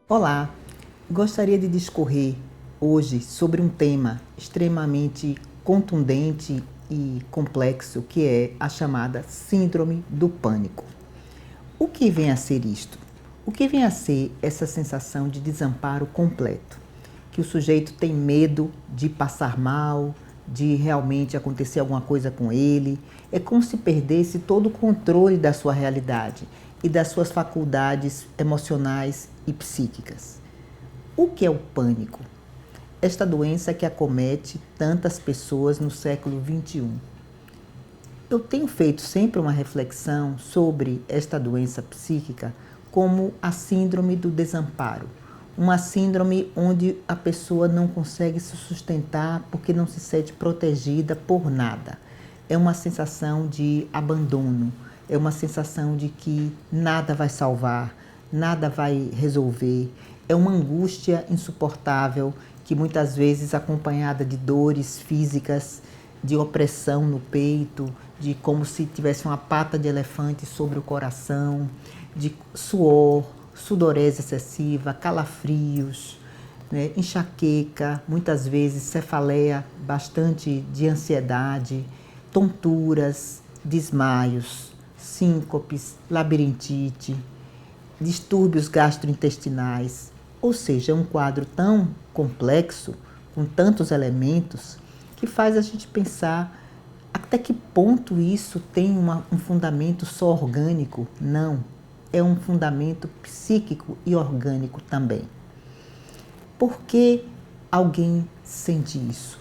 Olá, gostaria de discorrer hoje sobre um tema extremamente contundente e complexo, que é a chamada Síndrome do Pânico. O que vem a ser isto? O que vem a ser essa sensação de desamparo completo? Que o sujeito tem medo de passar mal, de realmente acontecer alguma coisa com ele. É como se perdesse todo o controle da sua realidade e das suas faculdades emocionais e psíquicas. O que é o pânico? Esta doença que acomete tantas pessoas no século XXI. Eu tenho feito sempre uma reflexão sobre esta doença psíquica como a síndrome do desamparo. Uma síndrome onde a pessoa não consegue se sustentar porque não se sente protegida por nada. É uma sensação de abandono, é uma sensação de que nada vai salvar, nada vai resolver. É uma angústia insuportável que muitas vezes acompanhada de dores físicas, de opressão no peito, de como se tivesse uma pata de elefante sobre o coração, de suor, sudorese excessiva, calafrios, né, enxaqueca, muitas vezes cefaleia, bastante de ansiedade, tonturas, desmaios, síncopes, labirintite, distúrbios gastrointestinais. Ou seja, é um quadro tão complexo, com tantos elementos, que faz a gente pensar até que ponto isso tem um fundamento só orgânico. Não, é um fundamento psíquico e orgânico também. Por que alguém sente isso?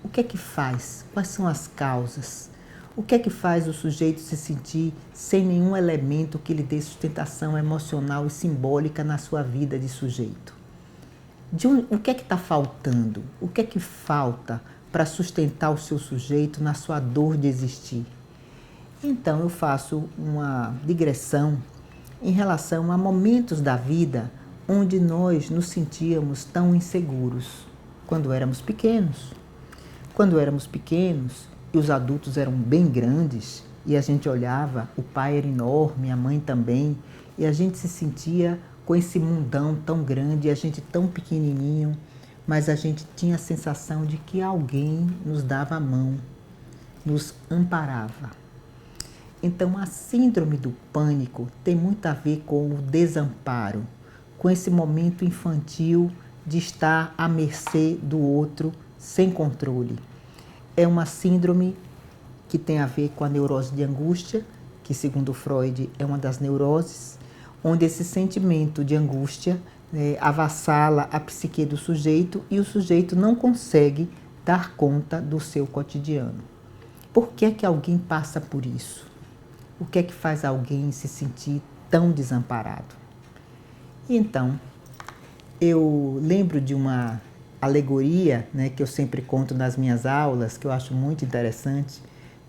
O que é que faz? Quais são as causas? O que é que faz o sujeito se sentir sem nenhum elemento que lhe dê sustentação emocional e simbólica na sua vida de sujeito? O que é que está faltando? O que é que falta para sustentar o seu sujeito na sua dor de existir? Então eu faço uma digressão em relação a momentos da vida onde nós nos sentíamos tão inseguros. Quando éramos pequenos. Quando éramos pequenos e os adultos eram bem grandes e a gente olhava, o pai era enorme, a mãe também, e a gente se sentia com esse mundão tão grande, a gente tão pequenininho, mas a gente tinha a sensação de que alguém nos dava a mão, nos amparava. Então, a síndrome do pânico tem muito a ver com o desamparo, com esse momento infantil de estar à mercê do outro, sem controle. É uma síndrome que tem a ver com a neurose de angústia, que segundo Freud é uma das neuroses, onde esse sentimento de angústia avassala a psique do sujeito e o sujeito não consegue dar conta do seu cotidiano. Por que é que alguém passa por isso? O que é que faz alguém se sentir tão desamparado? E então, eu lembro de uma alegoria, que eu sempre conto nas minhas aulas, que eu acho muito interessante,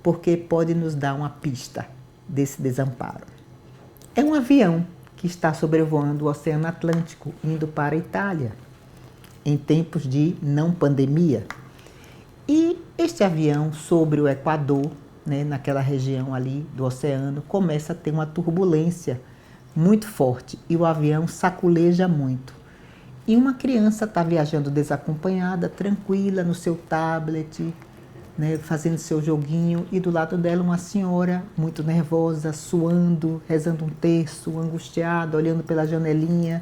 porque pode nos dar uma pista desse desamparo. É um avião que está sobrevoando o Oceano Atlântico, indo para a Itália, em tempos de não pandemia. E este avião, sobre o Equador, naquela região ali do oceano, começa a ter uma turbulência muito forte e o avião saculeja muito. E uma criança está viajando desacompanhada, tranquila, no seu tablet, fazendo seu joguinho, e do lado dela uma senhora muito nervosa, suando, rezando um terço, angustiada, olhando pela janelinha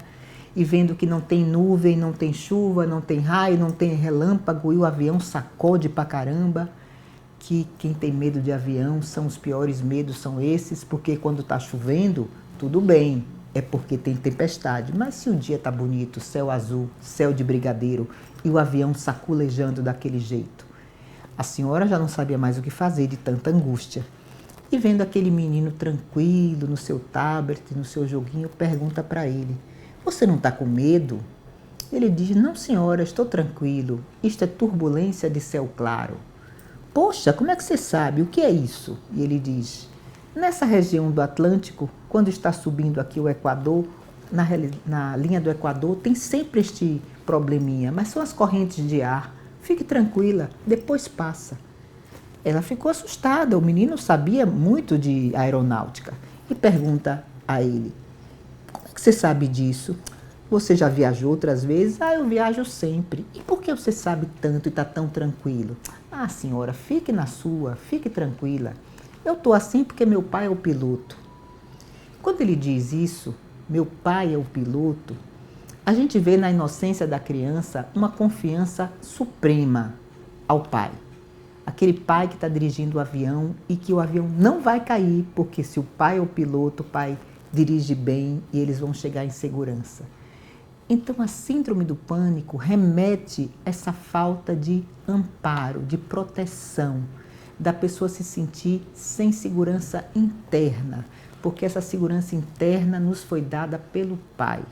e vendo que não tem nuvem, não tem chuva, não tem raio, não tem relâmpago e o avião sacode pra caramba. Que quem tem medo de avião são os piores medos, são esses, porque quando está chovendo, tudo bem, é porque tem tempestade. Mas se o dia está bonito, céu azul, céu de brigadeiro e o avião saculejando daquele jeito, a senhora já não sabia mais o que fazer de tanta angústia. E vendo aquele menino tranquilo no seu tablet, no seu joguinho, pergunta para ele: "Você não está com medo?" Ele diz: "Não, senhora, estou tranquilo. Isto é turbulência de céu claro." "Poxa, como é que você sabe? O que é isso?" E ele diz: "Nessa região do Atlântico, quando está subindo aqui o Equador, na linha do Equador, tem sempre este probleminha, mas são as correntes de ar. Fique tranquila, depois passa." Ela ficou assustada, o menino sabia muito de aeronáutica e pergunta a ele: como é que você sabe disso? Você já viajou outras vezes? Ah, eu viajo sempre. E por que você sabe tanto e está tão tranquilo? Ah, senhora, fique na sua, fique tranquila. Eu estou assim porque meu pai é o piloto. Quando ele diz isso, meu pai é o piloto, a gente vê na inocência da criança uma confiança suprema ao pai. Aquele pai que está dirigindo o avião e que o avião não vai cair, porque se o pai é o piloto, o pai dirige bem e eles vão chegar em segurança. Então, a síndrome do pânico remete a essa falta de amparo, de proteção, da pessoa se sentir sem segurança interna, porque essa segurança interna nos foi dada pelo pai,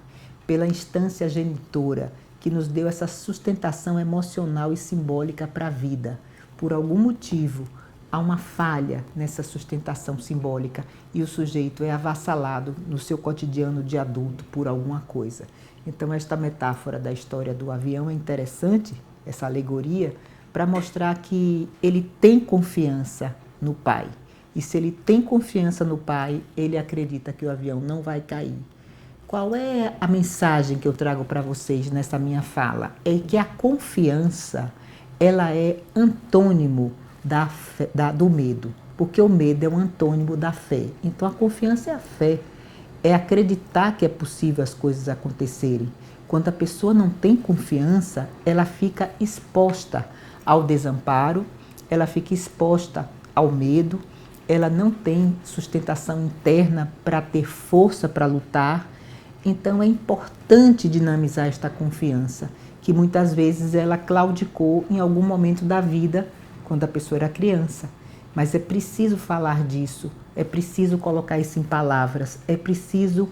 pela instância genitora, que nos deu essa sustentação emocional e simbólica para a vida. Por algum motivo, há uma falha nessa sustentação simbólica e o sujeito é avassalado no seu cotidiano de adulto por alguma coisa. Então, esta metáfora da história do avião é interessante, essa alegoria, para mostrar que ele tem confiança no pai. E se ele tem confiança no pai, ele acredita que o avião não vai cair. Qual é a mensagem que eu trago para vocês nessa minha fala? É que a confiança, ela é antônimo do medo, porque o medo é um antônimo da fé. Então, a confiança é a fé, é acreditar que é possível as coisas acontecerem. Quando a pessoa não tem confiança, ela fica exposta ao desamparo, ela fica exposta ao medo, ela não tem sustentação interna para ter força para lutar. Então é importante dinamizar esta confiança, que muitas vezes ela claudicou em algum momento da vida, quando a pessoa era criança. Mas é preciso falar disso, é preciso colocar isso em palavras, é preciso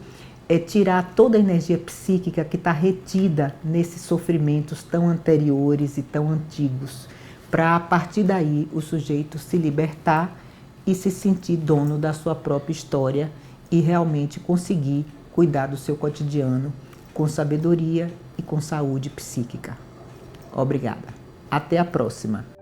tirar toda a energia psíquica que está retida nesses sofrimentos tão anteriores e tão antigos, para a partir daí o sujeito se libertar e se sentir dono da sua própria história e realmente conseguir cuidar do seu cotidiano com sabedoria e com saúde psíquica. Obrigada. Até a próxima.